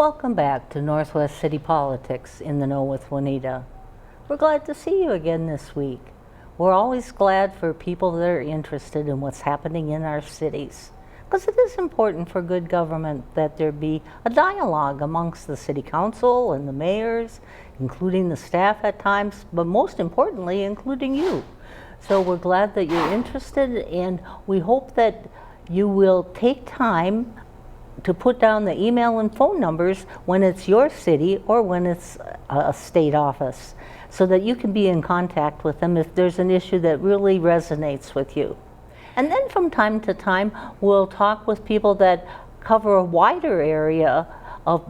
Welcome back to Northwest City Politics in the Know with Juanita. We're glad to see you again this week. We're always glad for people that are interested in what's happening in our cities, because it is important for good government that there be a dialogue amongst the city council and the mayors, including the staff at times, but most importantly, including you. So we're glad that you're interested, and we hope that you will take time to put down the email and phone numbers when it's your city or when it's a state office, so that you can be in contact with them if there's an issue that really resonates with you. And then from time to time, we'll talk with people that cover a wider area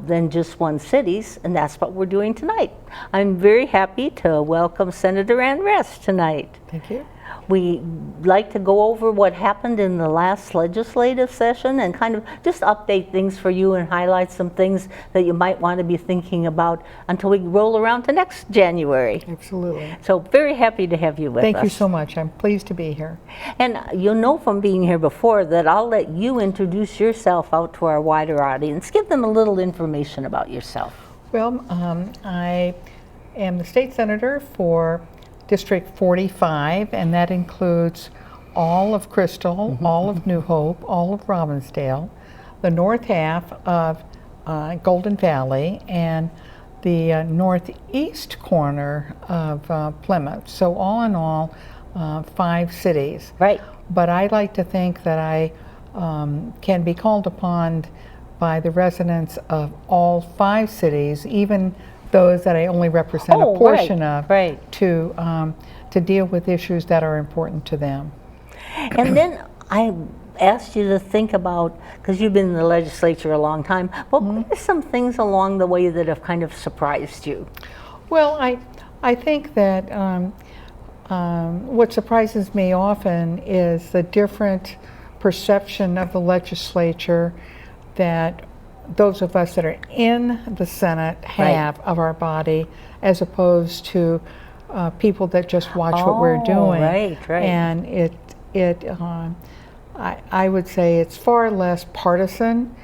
than just one cities, and that's what we're doing tonight. I'm very happy to welcome Senator Ann Rest tonight. Thank you. We like to go over what happened in the last legislative session and kind of just update things for you and highlight some things that you might want to be thinking about until we roll around to next January. Absolutely. So very happy to have you with us. Thank you so much. I'm pleased to be here. And you'll know from being here before that I'll let you introduce yourself out to our wider audience. Give them a little information about yourself. Well, I am the state senator for District 45, and that includes all of Crystal, all of New Hope, all of Robbinsdale, the north half of Golden Valley, and the northeast corner of Plymouth. So all in all, 5 cities. Right. But I like to think that I can be called upon by the residents of all 5 cities, even those that I only represent a portion of, to deal with issues that are important to them. And then I asked you to think about, because you've been in the legislature a long time, but what are some things along the way that have kind of surprised you? Well, I think that what surprises me often is the different perception of the legislature that those of us that are in the Senate have of our body, as opposed to people that just watch what we're doing. And I would say it's far less partisan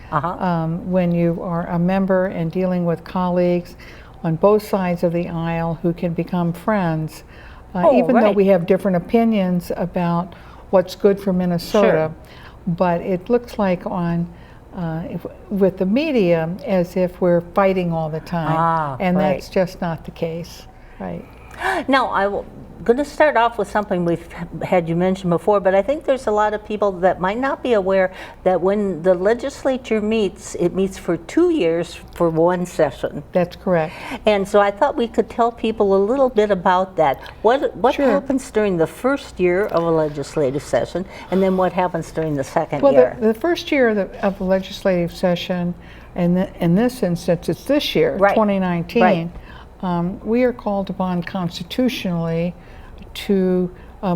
when you are a member and dealing with colleagues on both sides of the aisle who can become friends, even though we have different opinions about what's good for Minnesota. But it looks like with the media as if we're fighting all the time, and that's just not the case. Now, I'm going to start off with something we've had you mention before, but I think there's a lot of people that might not be aware that when the legislature meets, it meets for 2 years for one session. That's correct. And so I thought we could tell people a little bit about that. What happens during the first year of a legislative session, and then what happens during the second year? The first year of the legislative session, and in this instance, it's this year, 2019. We are called upon constitutionally to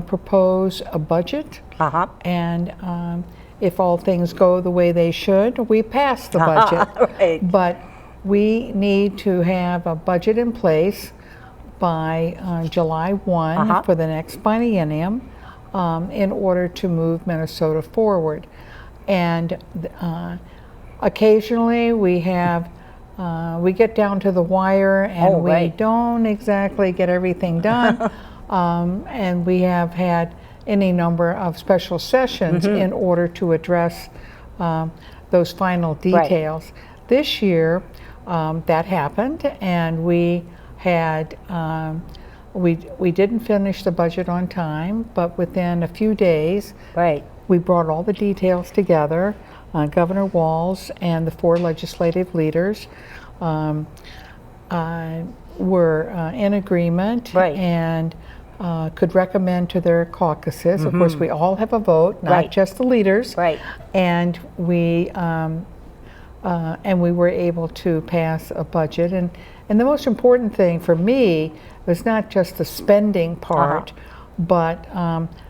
propose a budget, and if all things go the way they should, we pass the budget. But we need to have a budget in place by July 1 for the next biennium in order to move Minnesota forward. And occasionally we get down to the wire and we don't exactly get everything done. And we have had any number of special sessions in order to address those final details. This year, that happened, and we had we didn't finish the budget on time, but within a few days, we brought all the details together. Governor Walz and the 4 legislative leaders were in agreement and could recommend to their caucuses. Of course, we all have a vote, not just the leaders. And we were able to pass a budget. And the most important thing for me was not just the spending part, but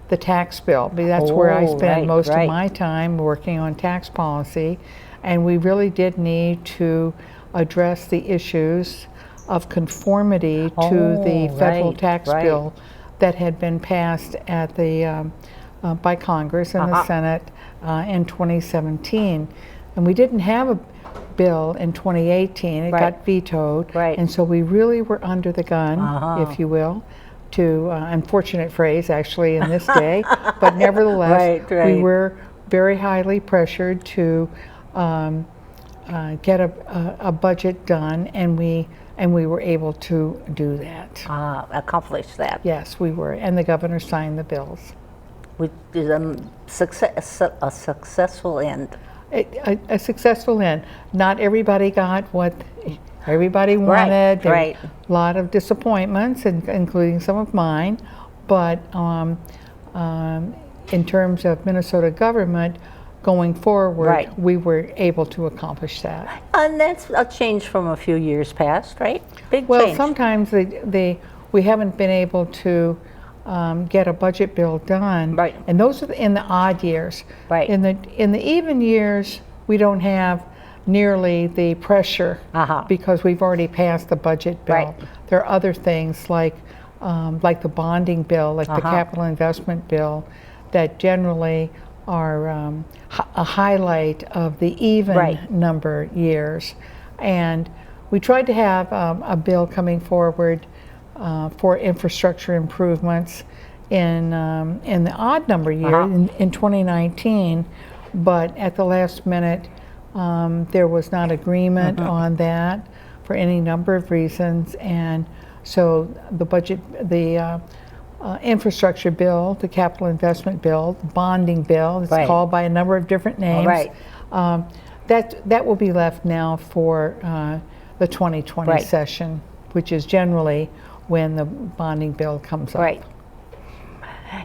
the tax bill. That's where I spend most of my time working on tax policy. And we really did need to address the issues of conformity to the federal tax bill that had been passed by Congress and the Senate in 2017. and we didn't have a bill in 2018. It got vetoed, and so we really were under the gun, if you will, to unfortunate phrase actually in this day, but nevertheless, we were very highly pressured to get a budget done, and we were able to do that. Accomplish that. Yes, we were, and the governor signed the bills. Which is a successful end. A successful end. Not everybody got what everybody wanted. Right. A lot of disappointments, including some of mine, but in terms of Minnesota government going forward, we were able to accomplish that. And that's a change from a few years past, right? Big well, change. sometimes we haven't been able to get a budget bill done, and those are in the odd years. In the even years, we don't have nearly the pressure because we've already passed the budget bill. There are other things like the bonding bill, like the capital investment bill, that generally are a highlight of the even number years. And we tried to have a bill coming forward for infrastructure improvements in the odd number year in 2019, but at the last minute there was not agreement on that for any number of reasons, and so the infrastructure bill, the capital investment bill, the bonding bill, it's called by a number of different names, that will be left now for the 2020 session, which is generally when the bonding bill comes up.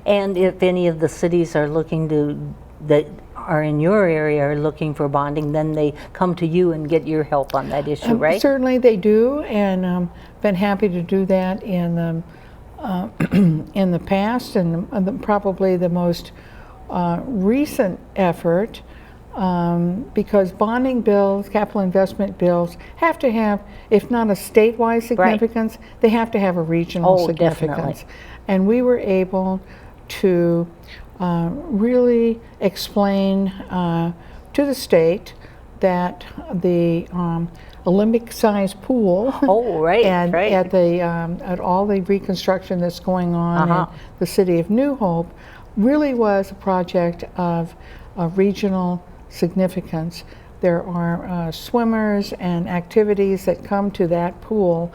And if any of the cities are looking that are in your area are looking for bonding, then they come to you and get your help on that issue, right? Certainly they do, and been happy to do that in the past, and probably the most recent effort, because bonding bills, capital investment bills, have to have, if not a statewide significance, they have to have a regional significance. Definitely. And we were able to really explain to the state that the Olympic-sized pool and at all the reconstruction that's going on in the city of New Hope really was a project of regional significance. There are swimmers and activities that come to that pool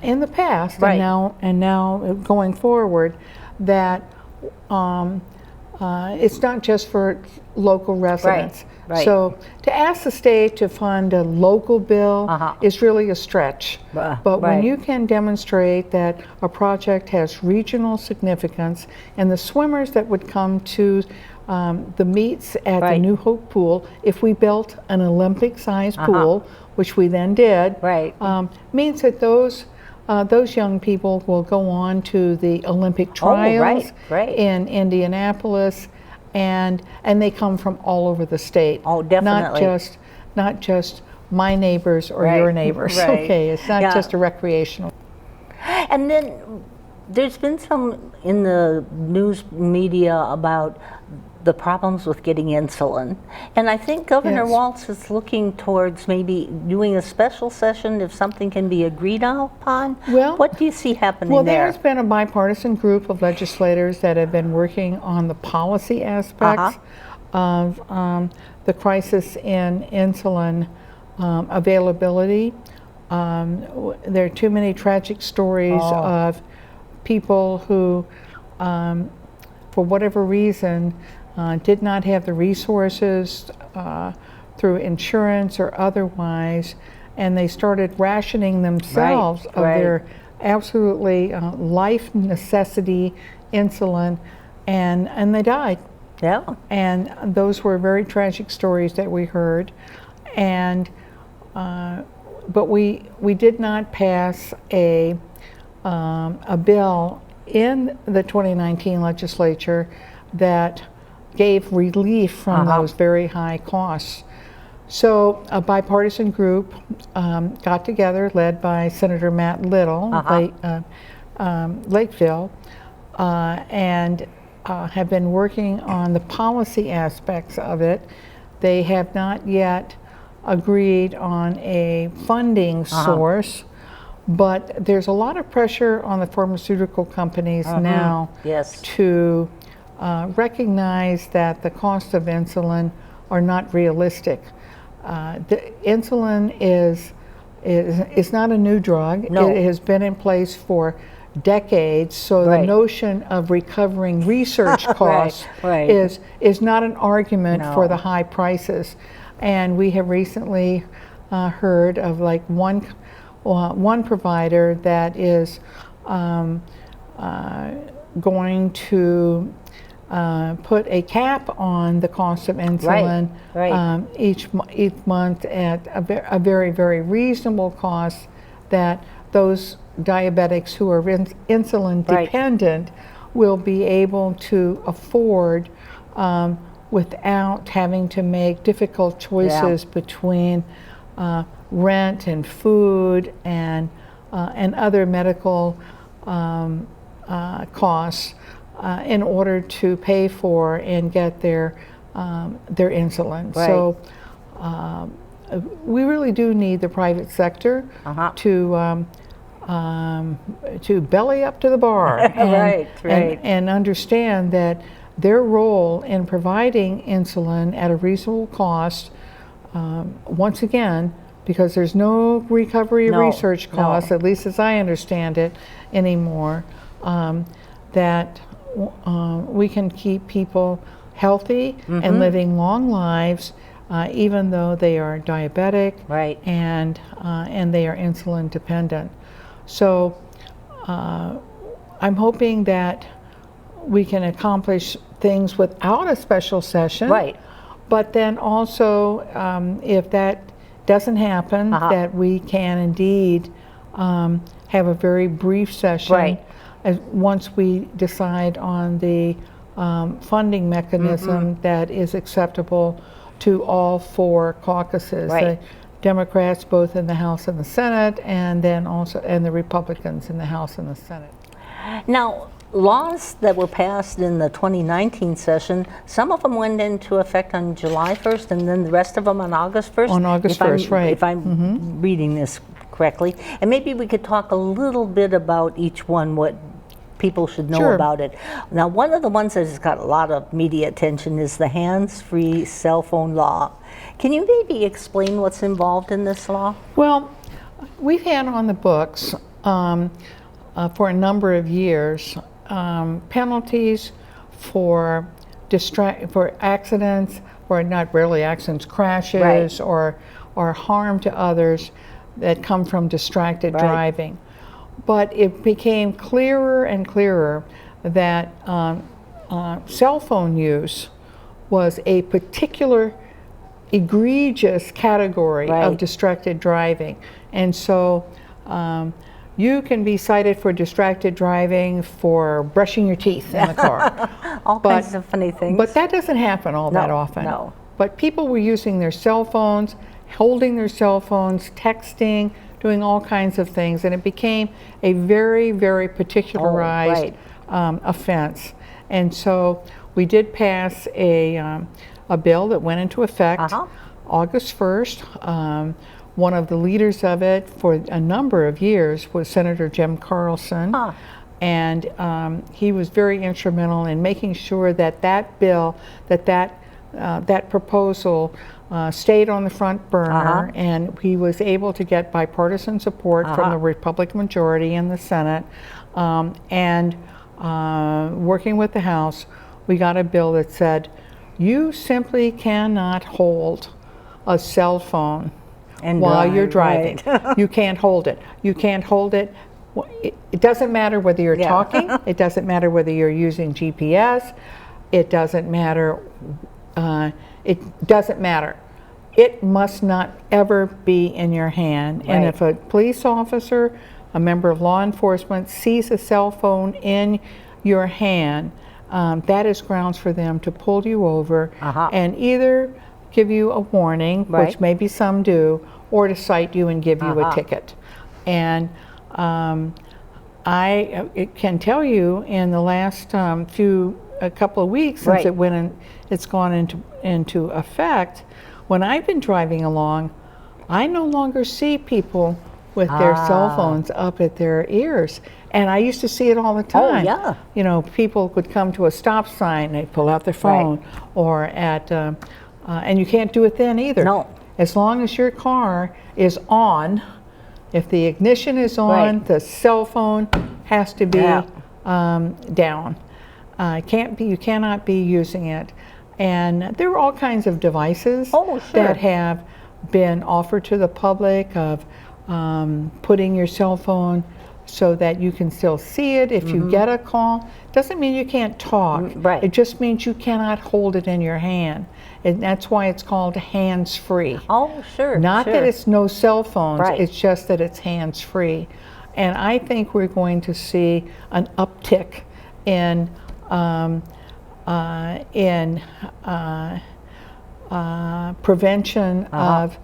in the past and now going forward, that it's not just for local residents. So to ask the state to fund a local bill is really a stretch. But when you can demonstrate that a project has regional significance, and the swimmers that would come to the meets at the New Hope pool, if we built an Olympic-sized pool, which we then did, means that those young people will go on to the Olympic trials in Indianapolis, and they come from all over the state. Not just my neighbors or your neighbors. Okay, it's not just a recreational. And then there's been some in the news media about the problems with getting insulin. And I think Governor Walz is looking towards maybe doing a special session if something can be agreed upon. Well, what do you see happening there? Well, there's been a bipartisan group of legislators that have been working on the policy aspects of the crisis in insulin availability. There are too many tragic stories of people who, for whatever reason, did not have the resources through insurance or otherwise, and they started rationing themselves of their absolutely life necessity insulin, and they died. And those were very tragic stories that we heard, and but we did not pass a bill in the 2019 legislature that gave relief from those very high costs. So a bipartisan group got together, led by Senator Matt Little, Lakeville, and have been working on the policy aspects of it. They have not yet agreed on a funding source, but there's a lot of pressure on the pharmaceutical companies now to recognize that the cost of insulin are not realistic. The insulin is not a new drug. No. It has been in place for decades, so the notion of recovering research costs is not an argument for the high prices. And we have recently heard of like one provider that is going to put a cap on the cost of insulin each month at a very, very reasonable cost, that those diabetics who are insulin dependent will be able to afford without having to make difficult choices between rent and food and other medical costs in order to pay for and get their insulin. So we really do need the private sector to belly up to the bar and understand that their role in providing insulin at a reasonable cost, once again, because there's no recovery research costs, at least as I understand it anymore, that we can keep people healthy and living long lives, even though they are diabetic and they are insulin dependent. So I'm hoping that we can accomplish things without a special session. But then also, if that doesn't happen, that we can indeed have a very brief session once we decide on the funding mechanism that is acceptable to all four caucuses. The Democrats both in the House and the Senate, and then also the Republicans in the House and the Senate. Now, laws that were passed in the 2019 session, some of them went into effect on July 1st, and then the rest of them on August 1st? On August 1st, right. If I'm reading this correctly. And maybe we could talk a little bit about each one, what people should know about it. Now, one of the ones that has got a lot of media attention is the hands-free cell phone law. Can you maybe explain what's involved in this law? Well, we've had on the books for a number of years penalties for accidents, or not really accidents, crashes or harm to others that come from distracted driving. But it became clearer and clearer that cell phone use was a particular egregious category of distracted driving. And so you can be cited for distracted driving for brushing your teeth in the car. All kinds of funny things. But that doesn't happen all that often. But people were using their cell phones, holding their cell phones, texting, doing all kinds of things, and it became a very, very particularized offense. And so we did pass a bill that went into effect August 1st. One of the leaders of it for a number of years was Senator Jim Carlson, and he was very instrumental in making sure that that bill, that proposal stayed on the front burner, and he was able to get bipartisan support from the Republican majority in the Senate, and working with the House, we got a bill that said, you simply cannot hold a cell phone while you're driving. You can't hold it. You can't hold it. It doesn't matter whether you're talking. It doesn't matter whether you're using GPS. It doesn't matter. It doesn't matter. It must not ever be in your hand. And if a police officer, a member of law enforcement, sees a cell phone in your hand, that is grounds for them to pull you over and either give you a warning, which maybe some do, or to cite you and give you a ticket. And I can tell you in the last few a couple of weeks since Right. it went in, it's gone into effect. When I've been driving along, I no longer see people with their cell phones up at their ears. And I used to see it all the time. yeah. You know, people would come to a stop sign, they pull out their phone, or at, and you can't do it then either. No. As long as your car is on, if the ignition is on, Right. the cell phone has to be Yeah. down. You cannot be using it. And there are all kinds of devices Oh, sure. that have been offered to the public of putting your cell phone so that you can still see it if you get a call. Doesn't mean you can't talk. Right. It just means you cannot hold it in your hand. And that's why it's called hands-free. Oh, sure. Not sure. that it's no cell phones, Right. it's just that it's hands-free. And I think we're going to see an uptick in prevention of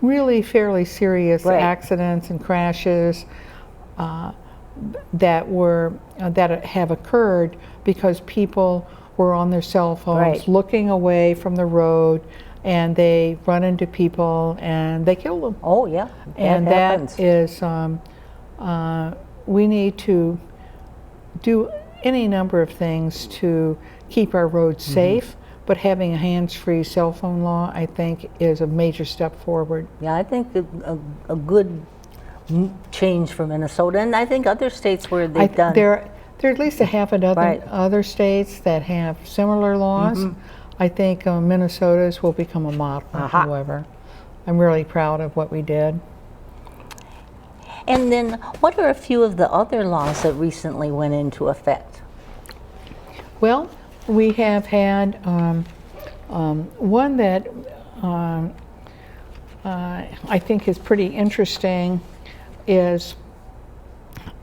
really fairly serious Right. accidents and crashes that have occurred because people were on their cell phones Right. looking away from the road, and they run into people and they kill them. Oh, yeah. And happens. that is, we need to do any number of things to keep our roads safe, but having a hands-free cell phone law, I think, is a major step forward. Yeah, I think a good change for Minnesota, and I think other states where they've done. There are at least a half a dozen Right. other states that have similar laws. I think Minnesota's will become a model, however. I'm really proud of what we did. And then, what are a few of the other laws that recently went into effect? Well, we have had one that I think is pretty interesting is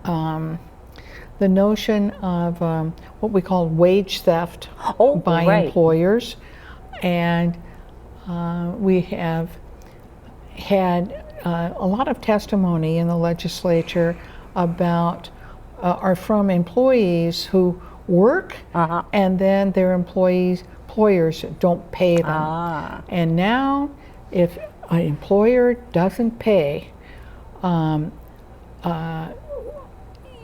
the notion of what we call wage theft by right. employers. And we have had a lot of testimony in the legislature about from employees who work and then their employers don't pay them. And now if an employer doesn't pay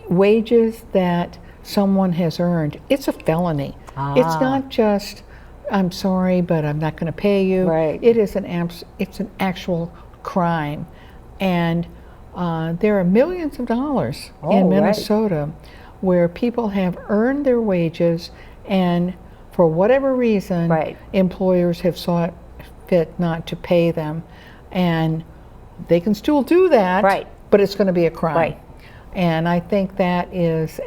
wages that someone has earned, it's a felony. It's not just, I'm sorry, but I'm not going to pay you. Right. It is it's an actual crime. And there are millions of dollars in Minnesota where people have earned their wages, and for whatever reason, employers have sought fit not to pay them. And they can still do that, but it's going to be a crime. And I think that is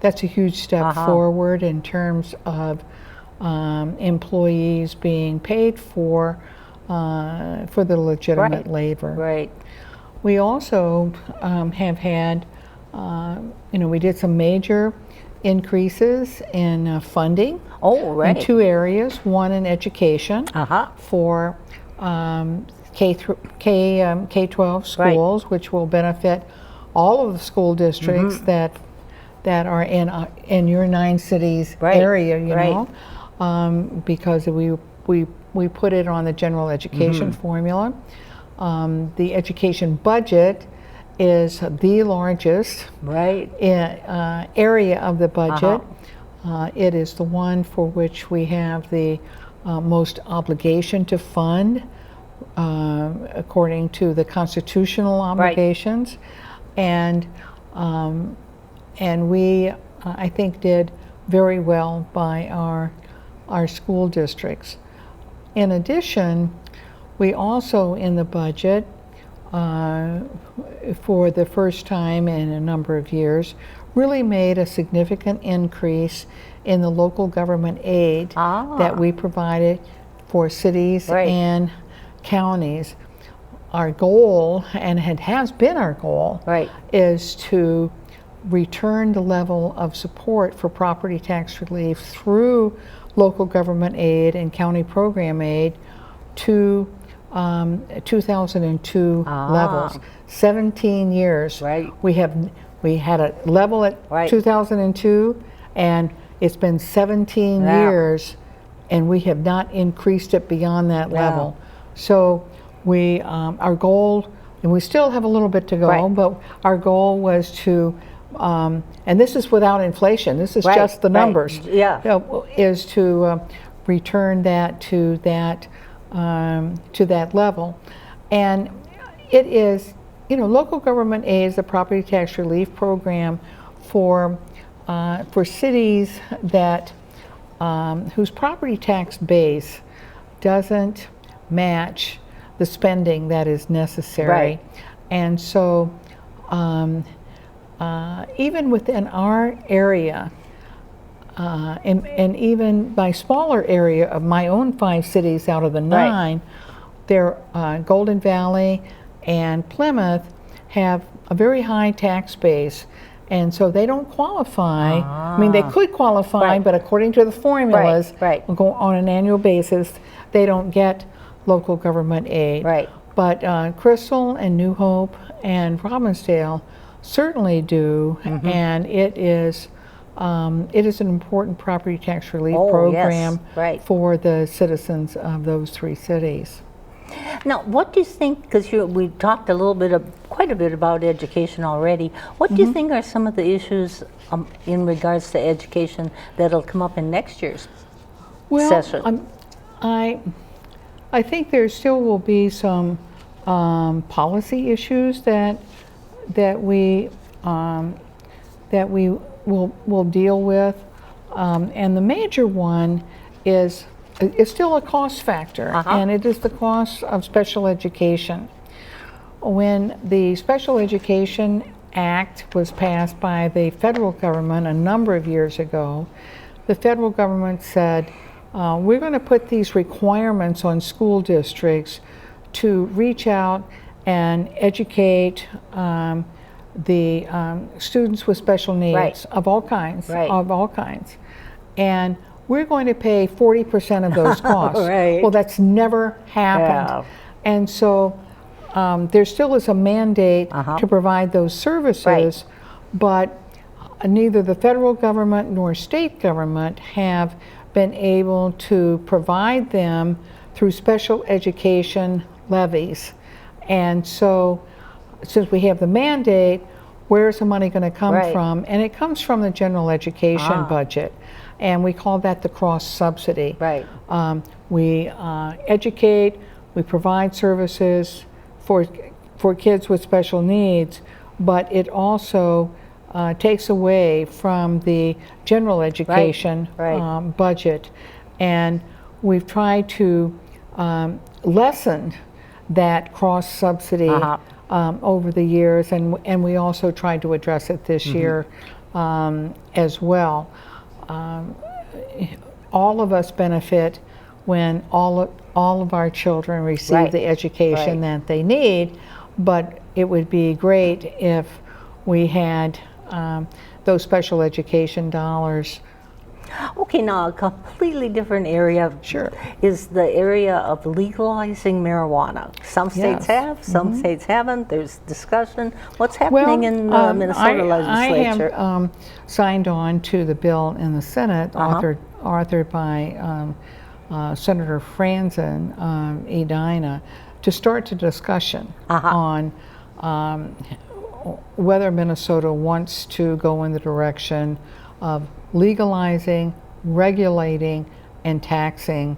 that's a huge step forward in terms of employees being paid for the legitimate labor. We also have had, we did some major increases in funding in two areas. One in education for K-12 schools, which will benefit all of the school districts that are in your 9 cities area, you know, because we put it on the general education formula. The education budget is the largest area of the budget. It is the one for which we have the most obligation to fund according to the constitutional obligations. And we, I think, did very well by our school districts. In addition, we also in the budget, for the first time in a number of years, really made a significant increase in the local government aid that we provided for cities and counties. Our goal, and it has been our goal, is to return the level of support for property tax relief through local government aid and county program aid to 2002 levels. 17 years. We had a level at 2002, And it's been 17 years, and we have not increased it beyond that level. So we, our goal, and we still have a little bit to go, but our goal was to, and this is without inflation, this is just the numbers, is to return that to that level. And it is, you know, local government aid is a property tax relief program for cities that whose property tax base doesn't match the spending that is necessary. And so even within our area, and even my smaller area of my own 5 cities out of the 9, they're Golden Valley and Plymouth have a very high tax base, and so they don't qualify. I mean, they could qualify, but according to the formulas, go on an annual basis, they don't get local government aid. But Crystal and New Hope and Robbinsdale certainly do, and it is an important property tax relief program for the citizens of those 3 cities. Now, what do you think, because we talked quite a bit about education already, what do you think are some of the issues in regards to education that'll come up in next year's session? I think there still will be some policy issues that we will deal with, and the major one is still a cost factor, and it is the cost of special education. When the Special Education Act was passed by the federal government a number of years ago, the federal government said, we're going to put these requirements on school districts to reach out and educate the students with special needs of all kinds, and we're going to pay 40% of those costs. Well, that's never happened. And so there still is a mandate to provide those services, but neither the federal government nor state government have been able to provide them through special education levies. And so since we have the mandate, where's the money going to come from? And it comes from the general education budget. And we call that the cross subsidy. We educate, we provide services for kids with special needs, but it also takes away from the general education budget. And we've tried to lessen that cross subsidy over the years, and we also tried to address it this year as well. All of us benefit when all of our children receive the education that they need, but it would be great if we had those special education dollars. Okay, now a completely different area is the area of legalizing marijuana. Some states have, some states haven't. There's discussion. What's happening in the Minnesota legislature? I have signed on to the bill in the Senate, authored by Senator Franzen, Edina, to start a discussion on whether Minnesota wants to go in the direction of legalizing, regulating, and taxing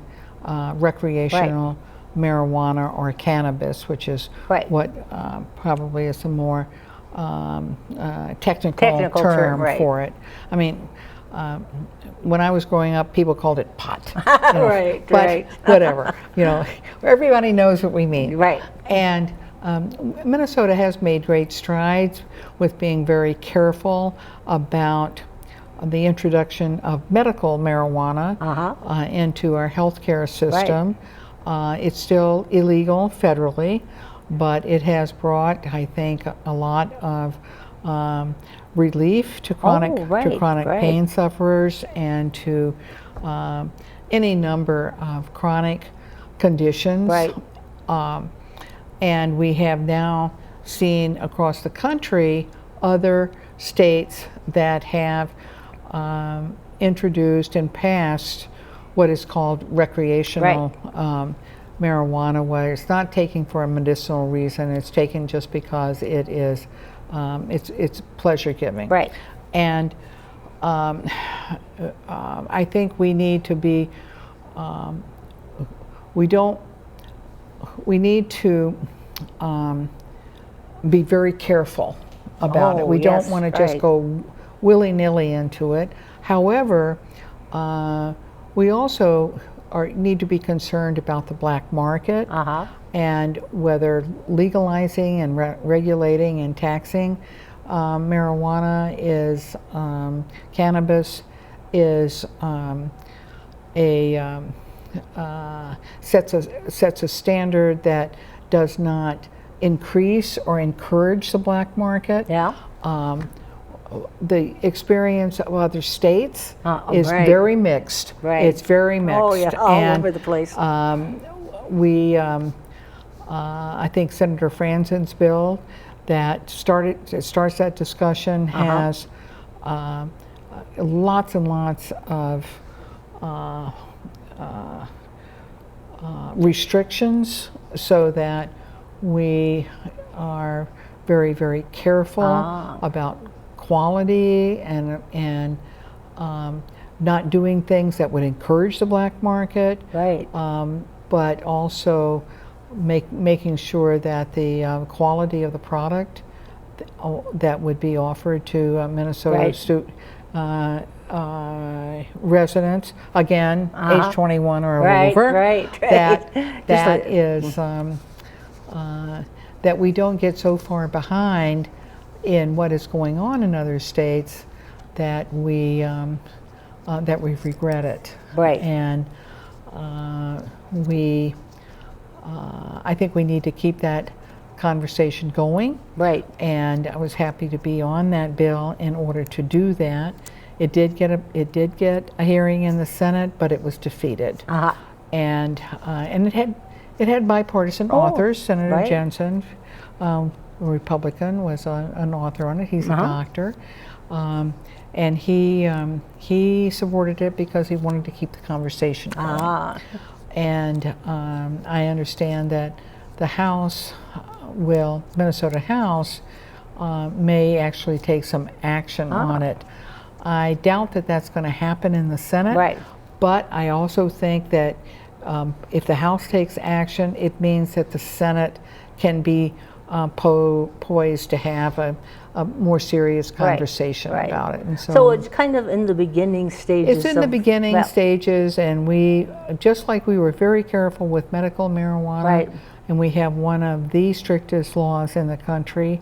recreational marijuana or cannabis, which is what probably is a more technical term for it. I mean, when I was growing up, people called it pot. But whatever, everybody knows what we mean. And Minnesota has made great strides with being very careful about the introduction of medical marijuana into our healthcare system. It's still illegal federally, but it has brought, I think, a lot of relief to chronic pain sufferers and to any number of chronic conditions. And we have now seen across the country other states that have introduced and passed what is called recreational marijuana, where it's not taken for a medicinal reason. It's taken just because it is, it's pleasure giving. Right. And I think we need to be, we need to be very careful about it. We don't want to just go willy-nilly into it. However, we also need to be concerned about the black market and whether legalizing and regulating and taxing marijuana is, cannabis is sets a standard that does not increase or encourage the black market. Yeah. The experience of other states is very mixed. Right. It's very mixed. Oh yeah, all over the place. I think Senator Franzen's bill that starts that discussion has lots and lots of restrictions, so that we are very, very careful about quality and not doing things that would encourage the black market. Right. But also making sure that the quality of the product that would be offered to Minnesota residents, again, age 21 or over, that is that we don't get so far behind in what is going on in other states that we regret it. Right. And I think we need to keep that conversation going. Right. And I was happy to be on that bill in order to do that. It did get a hearing in the Senate, but it was defeated. And it had bipartisan authors. Senator Jensen, a Republican, was an author on it. He's a doctor. And he supported it because he wanted to keep the conversation going. And I understand that the House Minnesota House may actually take some action on it. I doubt that that's going to happen in the Senate. Right. But I also think that if the House takes action, it means that the Senate can be poised to have a more serious conversation about it. And so it's kind of in the beginning stages. It's in the beginning stages, and we, just like we were very careful with medical marijuana, and we have one of the strictest laws in the country,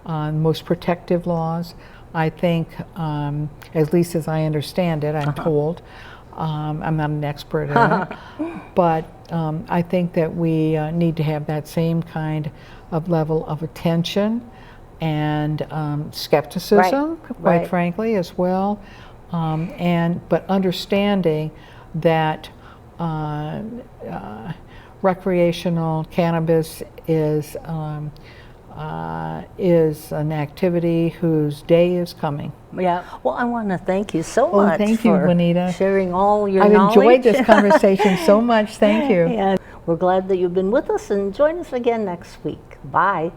most protective laws. I think, at least as I understand it, I'm told, I'm not an expert at it, but I think that we need to have that same kind of level of attention and skepticism, quite frankly, as well, but understanding that recreational cannabis is an activity whose day is coming. Yeah. Well, I want to thank you so much thank you, for Juanita. sharing all your I've knowledge. enjoyed this conversation so much. Thank you. And we're glad that you've been with us, and join us again next week. Bye.